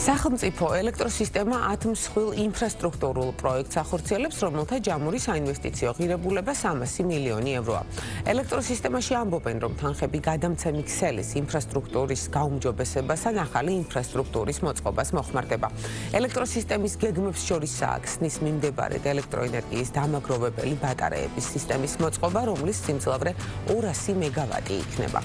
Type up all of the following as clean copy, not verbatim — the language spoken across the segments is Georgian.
სახელმწიფო ელექტროსისტემა 10 მსხვილ ინფრასტრუქტურულ პროექტს ახორციელებს, რომელთა ჯამური საინვესტიციო ღირებულება 300 მილიონი ევროა. ელექტროსისტემაში ამბობენ, რომ თანხები გადამცემი ქსელის ინფრასტრუქტურის გაუმჯობესებასთან ახალი ინფრასტრუქტურის მოწყობას მოხმარდება. ელექტროსისტემის გეგმებს შორისაა ქსნის მიმდებარედ ელექტროენერგიის დამაგროვებელი ბატარეების სისტემის მოწყობა, რომლის სიმძლავრე 200 მეგავატი იქნება.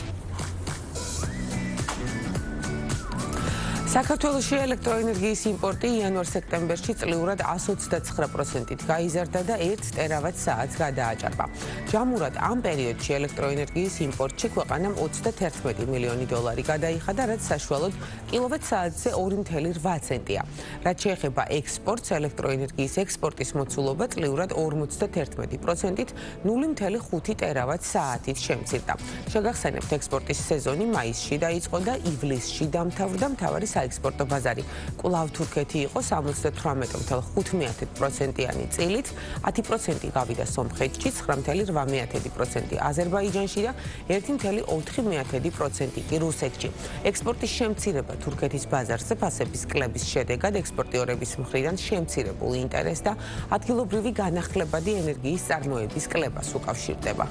საქართველოში ელექტროენერგიის იმპორტი იანვარ-სექტემბერში წლიურად 129%-ით გაიზარდა და 1 ტერავატ-საათს გადააჭარბა. ჯამურად ამ პერიოდში ელექტროენერგიის იმპორტში ქვეყანამ 31 მილიონი დოლარი გადაიხადა, რაც საშუალოდ კილოვატ-საათზე 2.8 ცენტია. რაც შეეხება ექსპორტს, ელექტროენერგიის ექსპორტის მოცულობა წლიურად 51%-ით 0.5 ტერავატ-საათით შემცირდა. შეგახსენებთ, ექსპორტის სეზონი მაისში დაიწყო და ივლისში დამთავრდა. მთავარი საექსპორტო ბაზარი კვლავ თურქეთი იყო 78.5%-იანი წილით, 10% გავიდა სომხეთში, 9.8% აზერბაიჯანში და 1.4% კი რუსეთში. ექსპორტის შემცირება თურქეთის ბაზარზე ფასების კლების შედეგად ექსპორტიორების მხრიდან შემცირებულ ინტერესს და ადგილობრივი განახლებადი ენერგიის წარმოების კლებას უკავშირდება.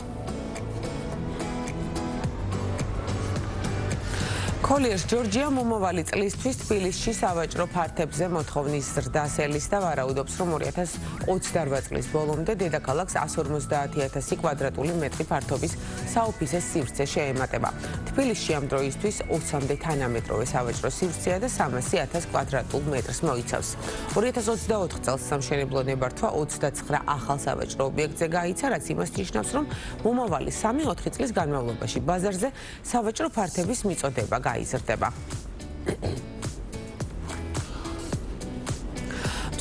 Colliers Georgia მომავალი წლისთვის თბილისში სავაჭრო ფართებზე მოთხოვნის ზრდას ელის და ვარაუდობს, რომ 2028 წლის ბოლომდე დედაქალაქს 150,000 კვადრატული მეტრი ფართობის საოფისე სივრცე შეემატება. თბილისში ამ დროისთვის 20-მდე თანამედროვე სავაჭრო სივრცეა და 300,000 კვადრატულ მეტრს მოიცავს. 2024 წელს სამშენებლო ნებართვა 29 ახალ სავაჭრო ობიექტზე გაიცა, რაც იმას ნიშნავს, რომ მომავალი 3-4 წლის განმავლობაში ბაზარზე სავაჭრო ფართების მიწოდება გაიზრდება.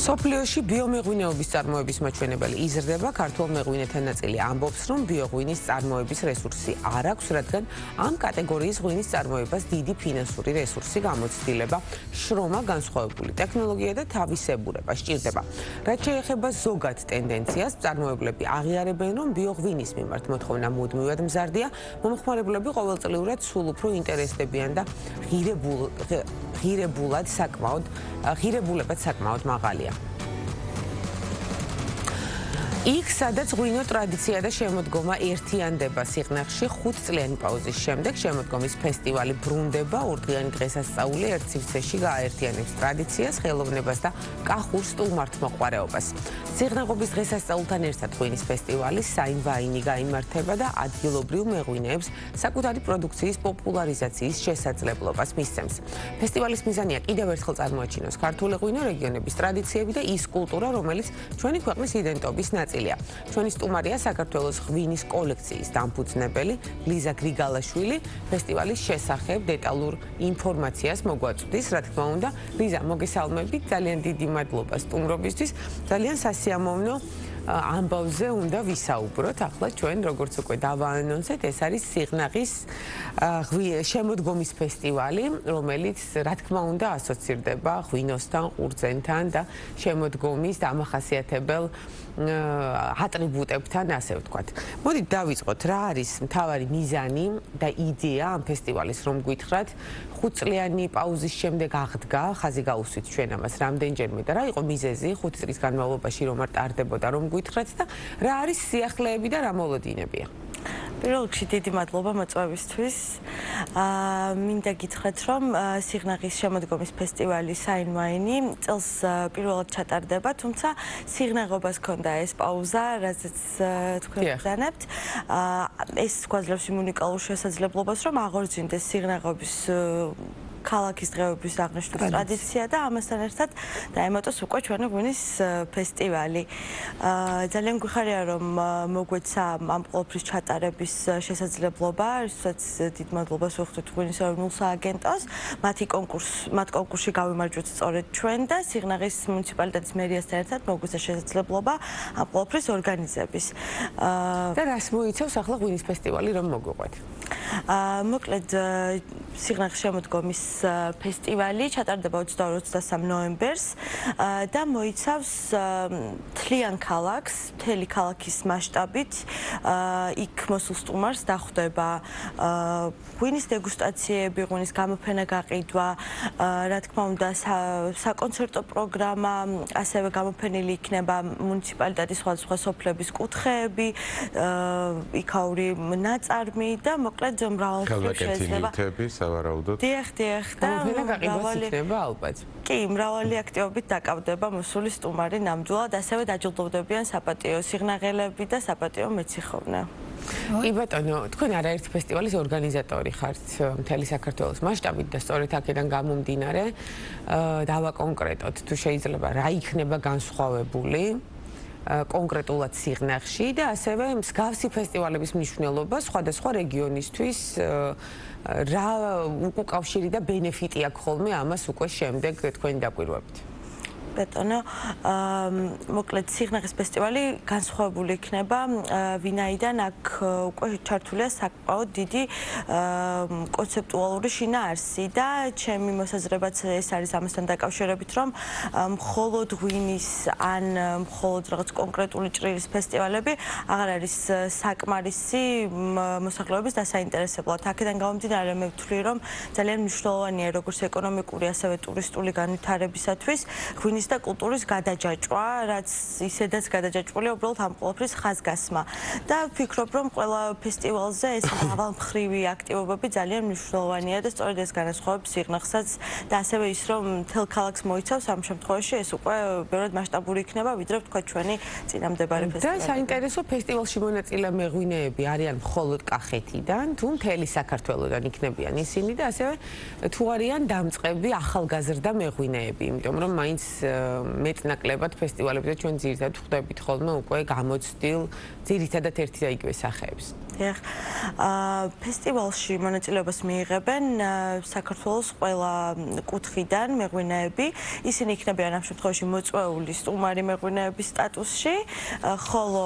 სოფლიოში ბიომეღვინეობის წარმოების მაჩვენებელი იზრდება. ქართულ მეღვინეთა ნაწილი ამბობს, რომ ბიოღვინის წარმოების რესურსი არ აქვს, რადგან ამ კატეგორიის ღვინის წარმოებას დიდი ფინანსური რესურსი გამოცდილება, შრომა, განსხვავებული ტექნოლოგია და თავისებურება სჭირდება. რაც შეეხება ზოგად ტენდენციას, მწარმოებლები აღიარებენ, რომ ბიოღვინის მიმართ მოთხოვნა მუდმივად მზარდია, მომხმარებლები ყოველწლიურად სულ უფრო ინტერესდებიან და ღირებულებად საკმაოდ მაღალია. იქ, სადაც ღვინო ტრადიცია და შემოდგომა ერთიანდება სიღნაღში 5 წლიანი პაუზის შემდეგ, შემოდგომის ფესტივალი ბრუნდება. ორდღიანი დღესასწაული ერთ სივრცეში გააერთიანებს ტრადიციას, ხელოვნებას და კახურ სტუმართმოყვარეობას. სიღნაღობის დღესასწაულთან ერთად ღვინის ფესტივალის საინვაინი გაიმართება და ადგილობრივ მეღვინეებს საკუთარი პროდუქციის პოპულარიზაციის შესაძლებლობას მისცემს. ფესტივალის მიზანია კიდევ ერთხელ წარმოაჩინოს ქართული ღვინო, რეგიონების ტრადიციები და ის კულტურა, რომელიც ჩვენი ქვეყნის იდენტობის ნაწილია. ჩვენი სტუმარია საქართველოს ღვინის კოლექციის დამფუძნებელი ლიზა გრიგალაშვილი. ფესტივალის შესახებ დეტალურ ინფორმაციას მოგვაწვდის, რა თქმა უნდა. ლიზა, მოგესალმებით, ძალიან დიდი მადლობა სტუმრობისთვის. ძალიან სასიამოვნო ამბავზე უნდა ვისაუბროთ. ახლა ჩვენ როგორც უკვე დავაანონსეთ, ეს არის სიღნაღის შემოდგომის ფესტივალი, რომელიც რა თქმა უნდა ასოცირდება ღვინოსთან, ყურძენთან და შემოდგომის დამახასიათებელ ატრიბუტებთან, ასე ვთქვათ. მოდით დავიწყოთ, რა არის მთავარი მიზანი და იდეა ამ ფესტივალის, რომ გითხრათ, 5 წლიანი პაუზის შემდეგ აღდგა, ხაზი გაუსვით ჩვენ ამას რამდენჯერმე და რა იყო მიზეზი 5 წლის განმავლობაში რომ არ ტარდებოდა, რომ გითხრათ და რა არის სიახლეები და რა მოლოდინებია? პირველ რიგში დიდი მადლობა მოწვევისთვის. მინდა გითხრათ, რომ სიღნაღის შემოდგომის ფესტივალი საინვაინი წელს პირველად ჩატარდება, თუმცა სიღნაღობას ჰქონდა ეს პაუზა, რაზეც თქვენ ბრძანებთ. ეს გვაძლევს იმ უნიკალურ შესაძლებლობას, რომ აღორძინდეს სიღნაღობის ქალაქის დღეობის აღნიშნული ტრადიცია და ამასთან ერთად დაემატოს უკვე ჩვენი ღვინის ფესტივალი. ძალიან გვიხარია, რომ მოგვეცა ამ ყოველფრის ჩატარების შესაძლებლობა, რასაც დიდ მადლობას ვუხდით ღვინის ეროვნულ სააგენტოს. მათ კონკურსში გავიმარჯვეთ სწორედ ჩვენ და სიღნაღის მუნიციპალიტეტის მერიასთან ერთად მოგვეცა შესაძლებლობა ამ ყოველფრის ორგანიზების. და რას მოიცავს ახლა ღვინის ფესტივალი, რომ მოგვიყვეთ? მოკლედ სიღნაღის შემოდგომის ფესტივალი ჩატარდება 22-23 ნოემბერს და მოიცავს მთლიან ქალაქს, მთელი ქალაქის მასშტაბით. იქ მოსულ სტუმარს დახვდება ღვინის დეგუსტაციები, ღვინის გამოფენა გაყიდვა, რა თქმა უნდა, საკონცერტო პროგრამა, ასევე გამოფენილი იქნება მუნიციპალიტეტის სხვადასხვა სოფლების კუთხეები, იქაური ნაწარმი და მოკლედ მრავალფერი შეიძლება. ნივთები, სავარაუდოდ. დიახ, და მრავალი იქნება ალბათ. კი, მრავალი აქტივობით დაკავდება მოსული სტუმარი ნამდვილად, ასევე დაჯილდოვდებიან საპატიო სიღნაღელები და საპატიო მეციხოვნე. კი ბატონო, თქვენ არაერთი ფესტივალის ორგანიზატორი ხართ მთელი საქართველოს მასშტაბით და სწორედ აქედან გამომდინარე, დავაკონკრეტოთ, თუ შეიძლება რა იქნება განსხვავებული კონკრეტულად სიღნაღში და ასევე მსგავსი ფესტივალების მნიშვნელობა სხვადასხვა რეგიონისთვის რა უკავშირი და ბენეფიტი აქვს ხოლმე ამას უკვე შემდეგ თქვენი დაკვირვებით. ბეტონო, მოკლედ სიღნაღის ფესტივალი განსხვავებული იქნება, ვინაიდან აქ უკვე ჩართულია საკმაოდ დიდი კონცეპტუალური შინაარსი და ჩემი მოსაზრებაც ეს არის ამასთან დაკავშირებით, რომ მხოლოდ ღვინის ან მხოლოდ რაღაც კონკრეტული ჭრილის ფესტივალები აღარ არის საკმარისი მოსახლეობის დასაინტერესებლად. აქედან გამომდინარე, მე ვთვლი, რომ ძალიან მნიშვნელოვანია როგორც ეკონომიკური, ასევე ტურისტული განვითარებისათვის ღვინის და კულტურის გადაჯაჭვა, რაც ისედაც გადაჯაჭვულია უბრალოდ ამ ყველაფრის ხაზგასმა. და ვფიქრობ, რომ ყველა ფესტივალზე ეს მრავალმხრივი აქტივობები ძალიან მნიშვნელოვანია და სწორედ ეს განასხვავებს სიღნაღსაც და ასევე ის, რომ მთელ ქალაქს მოიცავს, ამ შემთხვევაში ეს უკვე ბევრად მასშტაბური იქნება, ვიდრე ვთქვა ჩვენი წინამდებარე ფესტივალი. და საინტერესო ფესტივალში მონაწილე მეღვინეები არიან მხოლოდ კახეთიდან, თუ მთელი საქართველოდან იქნებიან ისინი და ასევე თუ არიან დამწყები ახალგაზრდა მეღვინეები, იმიტომ რომ მაინც მეტნაკლებად ფესტივალებზე ჩვენ ძირითადად ხვდებით ხოლმე უკვე გამოცდილ ძირითადად ერთი და იგივე სახეებს. დიახ, ფესტივალში მონაწილეობას მიიღებენ საქართველოს ყველა კუთხიდან მეღვინეები. ისინი იქნებიან ამ შემთხვევაში მოწვეული სტუმარი მეღვინეების სტატუსში, ხოლო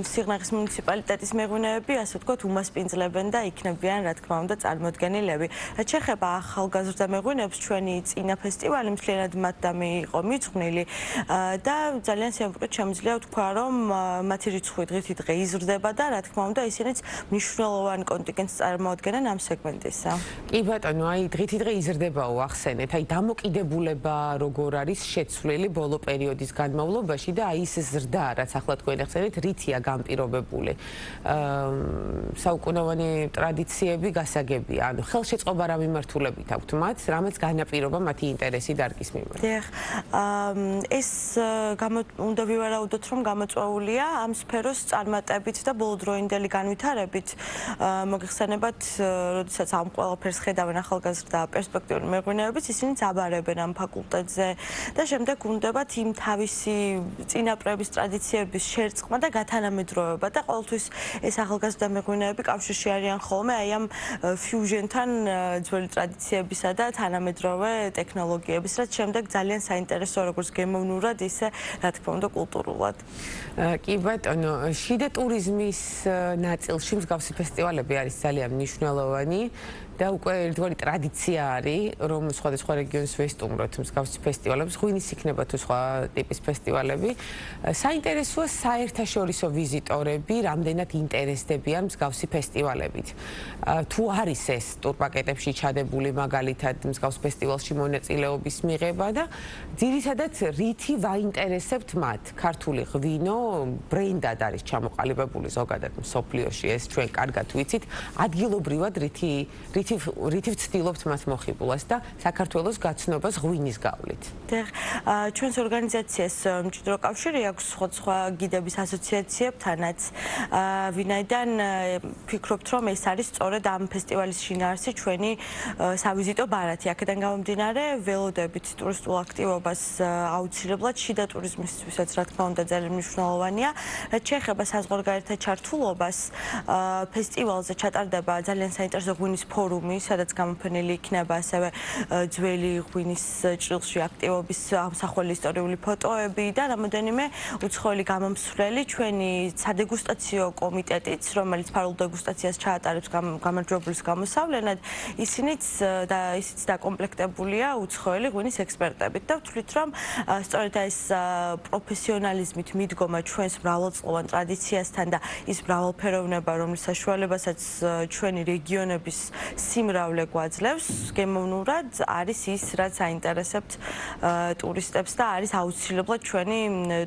სიღნაღის მუნიციპალიტეტის მეღვინეები, ასე ვთქვათ, უმასპინძლებენ და იქნებიან, რა თქმა უნდა, წარმოდგენილები. რაც შეეხება ახალგაზრდა მეღვინეებს, ჩვენი წინა ფესტივალი მთლიანად მათდამი იყო მიძღვნილი და ძალიან სიამოვნებით შემიძლია ვთქვა, რომ მათი რიცხვი დღითიდღე იზრდება და რა თქმა უნდა, ისინიც მნიშვნელოვან კონტინგენტს წარმოადგენენ ამ სეგმენტისა. კი ბატონო, აი დღითიდღე იზრდებაო ახსენეთ, აი დამოკიდებულება როგორ არის შეცვლილი ბოლო პერიოდის განმავლობაში და აი ეს ზრდა, რაც ახლა თქვენ ახსენეთ, რითია განპირობებული. საუკუნოვანი ტრადიციები გასაგებია, ანუ ხელშეწყობა რა მიმართულებით აქვთ მათ, რამაც განაპირობა მათი ინტერესი დარგის მიმართ. დიახ, ეს უნდა ვივარაუდოთ, რომ გამოწვეულია ამ სფეროს წარმატებით და ბოლოდროინდელი განვითარებით. მოგეხსენებათ, როდესაც ამ ყველაფერს ხედავენ ახალგაზრდა პერსპექტიული მეღვინეებიც, ისინიც აბარებენ ამ ფაკულტეტზე და შემდეგ უნდებათ იმ თავისი წინაპრების ტრადიციების შერწყმა და გათანამედროვება და ყოველთვის ეს ახალგაზრდა მეღვინეები კავშირში არიან ხოლმე აი ამ ფიუჟენთან ძველი ტრადიციებისა და თანამედროვე ტექნოლოგიების, რაც შემდეგ ძალიან საინტერესო როგორც გემოვნურად, ისე რა თქმა უნდა კულტურულად. კი ბატონო, შიდა ტურიზმის ნაწილში მსგავსი ფესტივალები არის ძალიან მნიშვნელოვანი და უკვე ერთგვარი ტრადიცია არის, რომ სხვადასხვა რეგიონის ვესტუმროთ მსგავსი ფესტივალებს, ღვინის იქნება თუ სხვა ტიპის ფესტივალები. საინტერესოა საერთაშორისო ვიზიტორები რამდენად ინტერესდებიან მსგავსი ფესტივალებით. თუ არის ეს ტურპაკეტებში ჩადებული მაგალითად მსგავს ფესტივალში მონაწილეობის მიღება და ძირითადად რითი ვაინტერესებთ მათ? ქართული ღვინო ბრენდად არის ჩამოყალიბებული ზოგადად მსოფლიოში, ეს ჩვენ კარგად ვიცით, ადგილობრივად რითი ვცდილობთ მას მოხიბლას და საქართველოს გაცნობას ღვინის გავლით. დიახ, ჩვენს ორგანიზაციას მჭიდრო კავშირი აქვს სხვადასხვა გიდების ასოციაციებთანაც, ვინაიდან ვფიქრობთ, რომ ეს არის სწორედ ამ ფესტივალის შინაარსი ჩვენი სავიზიტო ბარათი. აქედან გამომდინარე, ველოდებით ტურისტულ აქტივობას აუცილებლად შიდა ტურიზმისთვისაც, რა თქმა უნდა, ძალიან მნიშვნელოვანია. რაც შეეხება საზღვარგარეთ ჩართულობას, ფესტივალზე ჩატარდება ძალიან საინტერესო ღვინის ფორუმი შოურუმი, სადაც გამოფენილი იქნება ასევე ძველი ღვინის ჭრილში აქტივობის ამსახველი ისტორიული ფოტოები და რამოდენიმე უცხოელი გამომცვლელი ჩვენი სადეგუსტაციო კომიტეტიც, რომელიც ფარულ დეგუსტაციას ჩაატარებს გამარჯვებულის გამოსავლენად, ისინიც დაკომპლექტებულია უცხოელი ღვინის ექსპერტებით და ვთვლით, რომ სწორედ ეს პროფესიონალიზმით მიდგომა ჩვენს მრავალწლოვან ტრადიციასთან და ის მრავალფეროვნება, რომლის საშუალებასაც ჩვენი რეგიონების სიმრავლე გვაძლევს, გემოვნურად არის ის, რაც აინტერესებთ ტურისტებს და არის აუცილებლად ჩვენი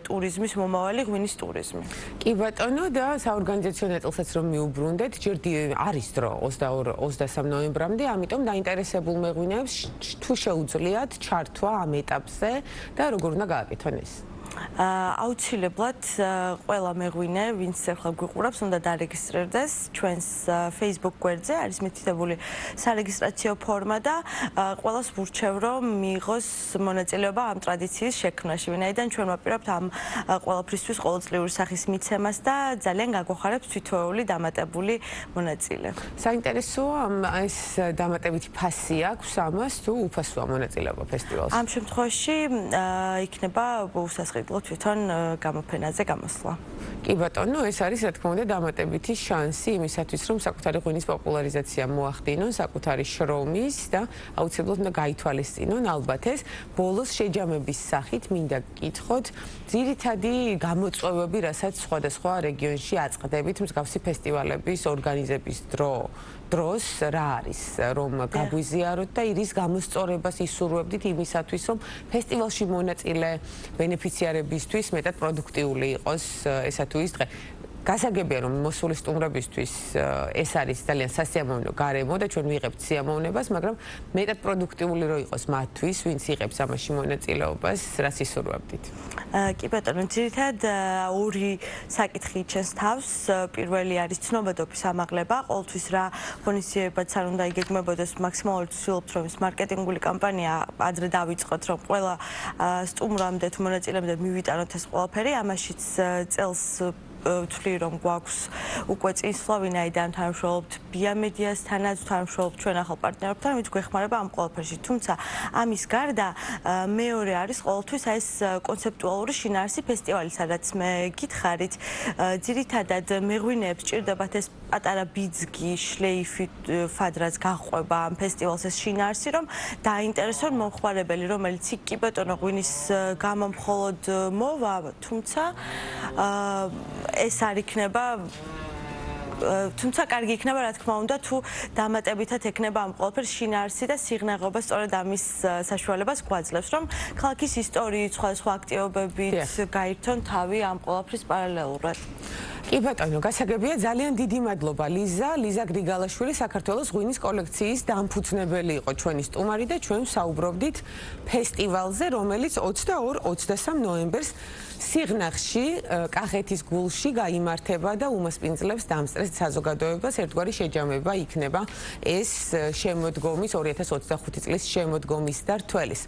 ტურიზმის მომავალი ღვინის ტურიზმი. კი ბატონო და საორგანიზაციო ნაწილსაც რომ მიუბრუნდეთ, ჯერ არის დრო 22-23 ნოემბრამდე, ამიტომ დაინტერესებულ მეღვინეებს თუ შეუძლიათ ჩართვა ამ ეტაპზე და როგორ უნდა გააკეთონ ეს? აუცილებლად ყველა მეღვინე, ვინც ახლა გვიყურებს, უნდა დარეგისტრირდეს ჩვენს Facebook გვერდზე, არის მითითებული სარეგისტრაციო ფორმა და ყველას ვურჩევ, რომ მიიღოს მონაწილეობა ამ ტრადიციის შექმნაში, ვინაიდან ჩვენ ვაპირებთ ამ ყველაფრისთვის ყოველწლიური სახის მიცემას და ძალიან გაგვახარებს თითოეული დამატებული მონაწილე. საინტერესოა, ეს დამატებითი ფასი აქვს ამას თუ უფასოა მონაწილეობა ფესტივალში? ამ შემთხვევაში იქნება უსასყიდლო თვითონ გამოფენაზე გამოსვლა. კი ბატონო, ეს არის რა თქმა უნდა დამატებითი შანსი იმისათვის, რომ საკუთარი ღვინის პოპულარიზაცია მოახდინონ, საკუთარი შრომის და აუცილებლად უნდა გაითვალისწინონ ალბათ ეს. ბოლოს შეჯამების სახით მინდა გკითხოთ, ძირითადი გამოწვევები, რასაც სხვადასხვა რეგიონში აწყდებით მსგავსი ფესტივალების ორგანიზების დროს რა არის, რომ გაგვიზიაროთ და რის გამოსწორებას ისურვებდით იმისათვის, რომ ფესტივალში მონაწილე ბენეფიციარებისთვის მეტად პროდუქტიული იყოს ესა თუ ის დღე. გასაგებია, რომ მოსული სტუმრებისთვის ეს არის ძალიან სასიამოვნო გარემო და ჩვენ ვიღებთ სიამოვნებას, მაგრამ მეტად პროდუქტიული რო იყოს მათთვის, ვინც იღებს ამაში მონაწილეობას, რას ისურვებდით? კი ბატონო, ძირითადად ორი საკითხი ჩენს თავს. პირველი არის ცნობადობის ამაღლება, ყოველთვის რა ღონისძიებაც არ უნდა იგეგმებოდეს, მაქსიმალურად ვცდილობთ, რომ ეს მარკეტინგული კამპანია ადრე დავიწყოთ, რომ ყველა სტუმრამდე თუ მონაწილემდე მივიტანოთ ეს ყველაფერი, ამაშიც წელს ვთვლი, რომ გვაქვს უკვე წინსვლა, ვინაიდან თანამშრომლობთ ბიამედიასთანაც, თანამშრომლობთ ჩვენ ახალ პარტნიორებთან, ვინც გვეხმარება ამ ყველაფერში. თუმცა ამის გარდა მეორე არის ყოველთვის ეს კონცეპტუალური შინაარსი ფესტივალი, სადაც მე გითხარით, ძირითადად მეღვინეებს ჭირდებათ ეს პატარა ბიძგი, შლეიფი, ფადრაც გაყვება ამ ფესტივალს ეს შინაარსი, რომ დაინტერესონ მომხმარებელი, რომელიც კი ბატონო ღვინის გამო მხოლოდ მოვა, თუმცა ეს არ იქნება თუმცა კარგი იქნება რა თქმა უნდა თუ დამატებითად ექნება ამ ყველაფერს შინაარსი და სიღნაღობა სწორედ ამის საშუალებას გვაძლევს რომ ქალაქის ისტორიით სხვა აქტივობებით გაირთონ თავი ამ ყველაფრის პარალელურად. კი ბატონო, გასაგებია, ძალიან დიდი მადლობა ლიზა გრიგალაშვილი, საქართველოს ღვინის კოლექციის დამფუძნებელი იყო ჩვენი სტუმარი და ჩვენ საუბრობდით ფესტივალზე, რომელიც 22-23 ნოემბერს სიღნაღში, კახეთის გულში გაიმართება და უმასპინძლებს დამსწრეს საზოგადოებას ერთგვარი შეჯამება იქნება ეს შემოდგომის 2025 წლის შემოდგომის და რთველის.